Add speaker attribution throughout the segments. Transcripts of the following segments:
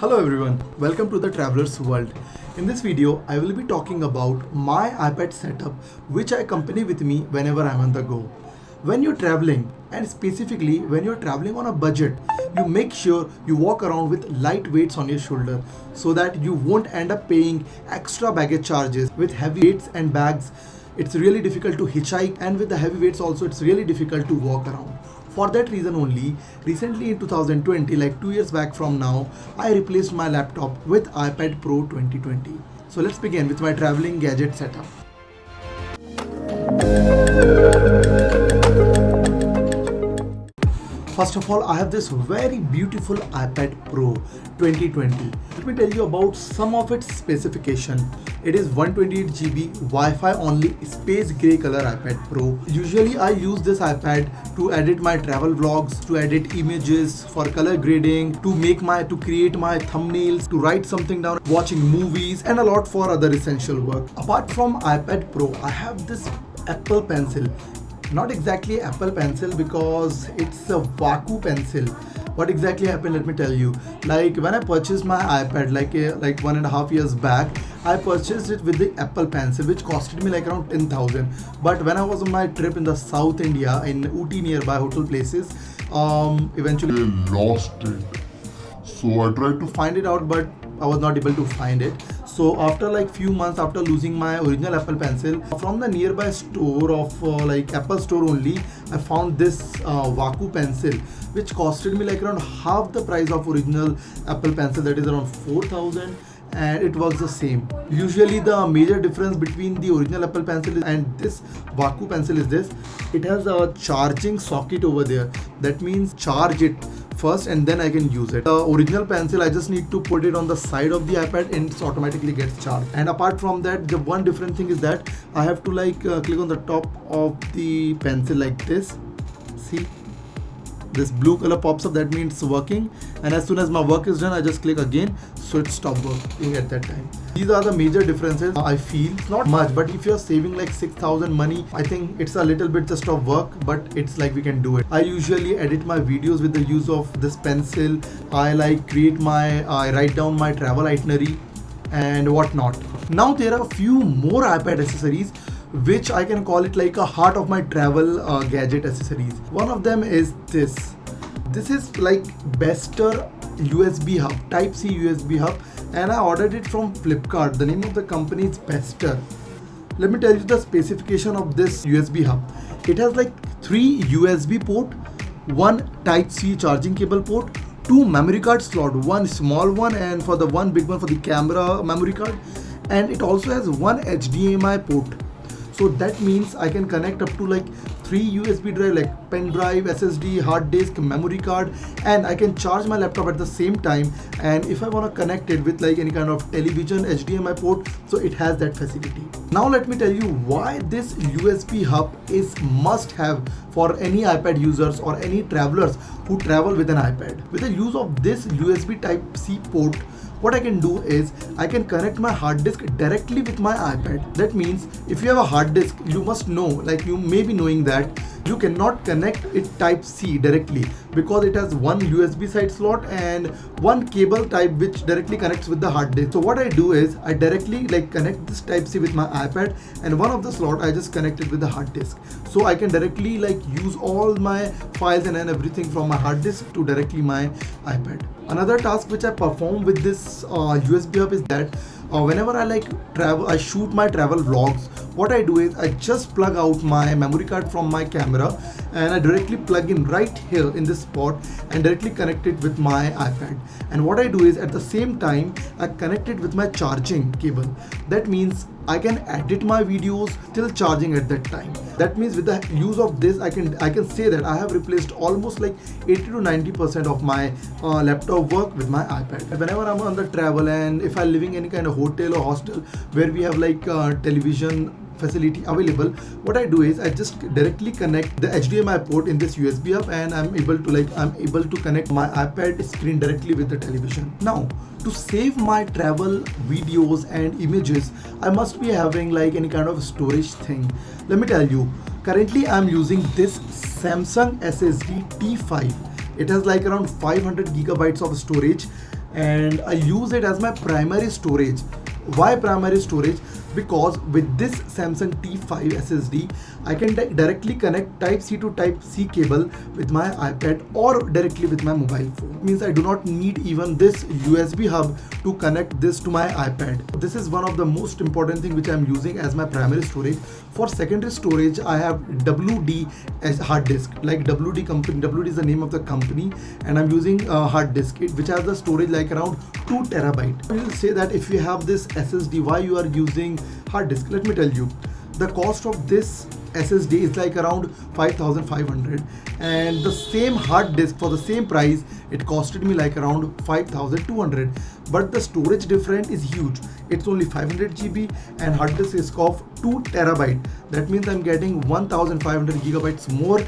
Speaker 1: Hello everyone, welcome to the Traveler's World. In this video, I will be talking about my iPad setup which I accompany with me whenever I'm on the go. When you're traveling, and specifically when you're traveling on a budget, you make sure you walk around with light weights on your shoulder so that you won't end up paying extra baggage charges. With heavy weights and bags, it's really difficult to hitchhike, and with the heavy weights also it's really difficult to walk around. For that reason only, recently in 2020, like 2 years back from now, I replaced my laptop with iPad Pro 2020. So let's begin with my traveling gadget setup. First of all, I have this very beautiful iPad Pro 2020. Let me tell you about some of its specification. It is 128 GB Wi-Fi only space gray color iPad Pro. Usually I use this iPad to edit my travel vlogs, to edit images, for color grading, to create my thumbnails, to write something down, watching movies, and a lot for other essential work. Apart from iPad Pro, I have this Apple Pencil. Not exactly Apple Pencil because it's a Vacu pencil. What exactly happened, let me tell you. Like when I purchased my iPad like 1.5 years back, I purchased it with the Apple Pencil which costed me like around 10,000. But when I was on my trip in the South India in Ooty nearby hotel places, eventually
Speaker 2: I lost it. So I tried to
Speaker 1: find it out, but I was not able to find it. So after like few months after losing my original Apple Pencil, from the nearby store of like Apple store only, I found this Vacu pencil which costed me like around half the price of original Apple Pencil, that is around 4,000, and it works the same. Usually the major difference between the original Apple Pencil and this Vacu pencil is this: it has a charging socket over there. That means charge it first and then I can use it. The original pencil, I just need to put it on the side of the iPad and it automatically gets charged. And apart from that, the one different thing is that I have to like click on the top of the pencil like this. See, this blue color pops up, that means it's working, and as soon as my work is done I just click again, so it stopped working at that time. These are the major differences I feel. It's not much, but if you're saving like 6,000 money, I think it's a little bit just of work, but it's like we can do it. I usually edit my videos with the use of this pencil. I write down my travel itinerary and whatnot. Now there are a few more iPad accessories which I can call it like a heart of my travel gadget accessories. One of them is this. This is like Bester USB hub, Type C USB hub, and I ordered it from Flipkart. The name of the company is Bester. Let me tell you the specification of this USB hub. It has like 3 USB port, 1 Type C charging cable port, 2 memory card slot, 1 small one and for the one big one for the camera memory card, and it also has 1 HDMI port. So that means I can connect up to like 3 USB drive like pen drive, SSD, hard disk, memory card, and I can charge my laptop at the same time. And if I want to connect it with like any kind of television HDMI port, so it has that facility. Now let me tell you why this USB hub is must have for any iPad users or any travelers who travel with an iPad. With the use of this USB Type C port, what I can do is I can connect my hard disk directly with my iPad. That means if you have a hard disk, you must know, like you may be knowing that you cannot connect it Type C directly because it has 1 USB side slot and 1 cable type which directly connects with the hard disk. So what I do is I directly like connect this Type C with my iPad, and one of the slot I just connect it with the hard disk. So I can directly like use all my files and everything from my hard disk to directly my iPad. Another task which I perform with this USB hub is that whenever I like travel, I shoot my travel vlogs. What I do is I just plug out my memory card from my camera and I directly plug in right here in this spot and directly connect it with my iPad. And what I do is at the same time I connect it with my charging cable. That means I can edit my videos still charging at that time. That means with the use of this I can say that I have replaced almost like 80 to 90% of my laptop work with my iPad. Whenever I'm on the travel and if I'm living any kind of hotel or hostel where we have like television facility available, what I do is I just directly connect the HDMI port in this USB hub and I'm able to connect my iPad screen directly with the television. Now to save my travel videos and images, I must be having like any kind of storage thing. Let me tell you, currently I'm using this Samsung SSD T5. It has like around 500 gigabytes of storage. and I use it as my primary storage. Why primary storage? Because with this Samsung T5 SSD, I can directly connect Type C to Type C cable with my iPad or directly with my mobile phone. It means I do not need even this USB hub to connect this to my iPad. This is one of the most important thing which I am using as my primary storage. For secondary storage, I have WD as hard disk. Like WD company, WD is the name of the company, and I'm using a hard disk which has the storage like around 2 terabyte. I will say that if you have this SSD, why you are using hard disk? Let me tell you, the cost of this SSD is like around 5,500, and the same hard disk for the same price, it costed me like around 5,200, but the storage difference is huge. It's only 500 GB and hard disk is of 2 terabyte. That means I'm getting 1,500 gigabytes more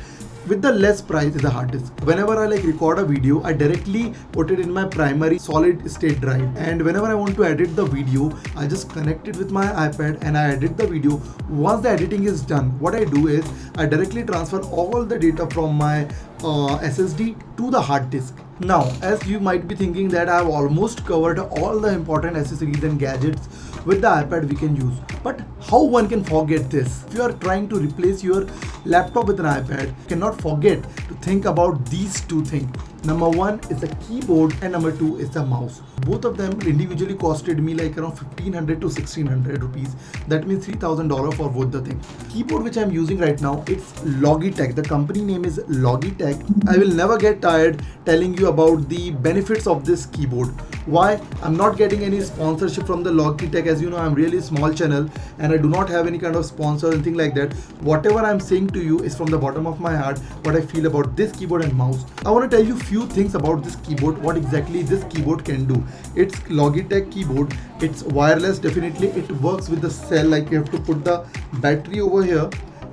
Speaker 1: with the less price is the hard disk. Whenever I like record a video, I directly put it in my primary solid state drive, and whenever I want to edit the video, I just connect it with my iPad and I edit the video. Once the editing is done, what I do is I directly transfer all the data from my SSD to the hard disk. Now, as you might be thinking that I have almost covered all the important accessories and gadgets with the iPad we can use, but how one can forget this? If you are trying to replace your laptop with an iPad, you cannot forget to think about these two things. Number one is the keyboard and number two is the mouse. Both of them individually costed me like around 1,500 to 1,600 rupees. That means $3,000 for both the things. Keyboard which I'm using right now, it's Logitech. The company name is Logitech. I will never get tired telling you about the benefits of this keyboard. Why? I'm not getting any sponsorship from the Logitech. As you know, I'm really small channel and I do not have any kind of sponsor or anything like that. Whatever I'm saying to you is from the bottom of my heart, what I feel about this keyboard and mouse. I want to tell you few things about this keyboard, what exactly this keyboard can do. It's Logitech keyboard. It's wireless, definitely. It works with the cell, like you have to put the battery over here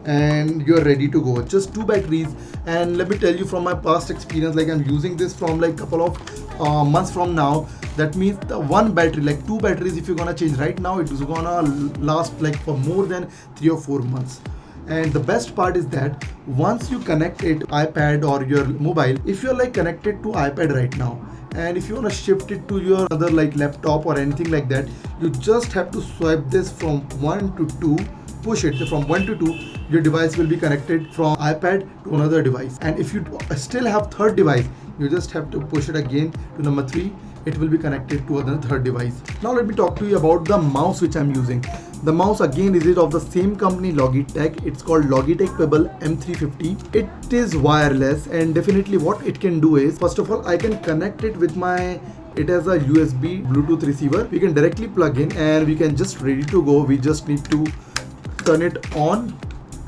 Speaker 1: and you're ready to go. Just 2 batteries, and let me tell you from my past experience, like I'm using this from like couple of months from now. That means the one battery, like 2 batteries, if you're gonna change right now, it is gonna last like for more than 3 or 4 months. And the best part is that once you connect it iPad or your mobile, if you're like connected to iPad right now, and if you want to shift it to your other like laptop or anything like that, you just have to swipe this from 1 to 2, push it from 1 to 2, your device will be connected from iPad to another device. And if you still have third device, you just have to push it again to number 3, it will be connected to another third device. Now let me talk to you about the mouse which I'm using. The mouse again is of the same company Logitech. It's called Logitech Pebble M350. It is wireless, and definitely what it can do is, first of all, I can connect it with my, it has a USB Bluetooth receiver. We can directly plug in and we can just ready to go. We just need to turn it on.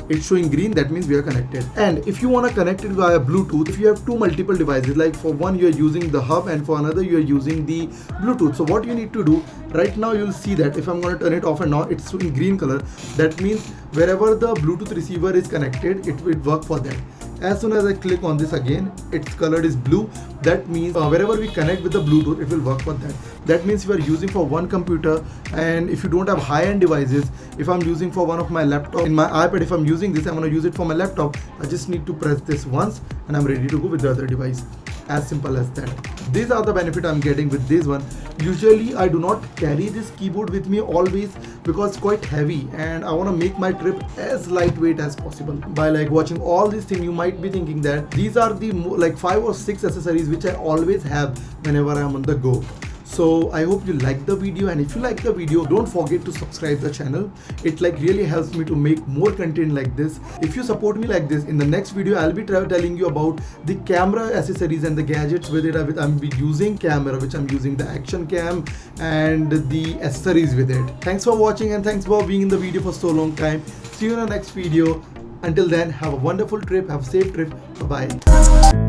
Speaker 1: It's showing green, that means we are connected. And if you want to connect it via Bluetooth, if you have 2 multiple devices, like for one you are using the hub and for another you are using the Bluetooth, so what you need to do right now, you'll see that if I'm going to turn it off and on, it's showing green color. That means wherever the Bluetooth receiver is connected, it will work for that. As soon as I click on this again, its color is blue. That means wherever we connect with the Bluetooth, it will work for that. That means if you are using for one computer, and if you don't have high-end devices, if I'm using for one of my laptop, in my iPad, if I'm using this, I'm going to use it for my laptop, I just need to press this once and I'm ready to go with the other device. As simple as that. These are the benefit I'm getting with this one. Usually I do not carry this keyboard with me always because it's quite heavy, and I want to make my trip as lightweight as possible. By like watching all these things, you might be thinking that these are the like 5 or 6 accessories which I always have whenever I'm on the go. So I hope you like the video, and if you like the video, don't forget to subscribe the channel. It like really helps me to make more content like this. If you support me like this, in the next video I'll be telling you about the camera accessories and the gadgets with it. I'm be using camera, which I'm using the action cam and the accessories with it. Thanks for watching, and thanks for being in the video for so long time. See you in the next video. Until then, have a wonderful trip, have a safe trip. Bye bye.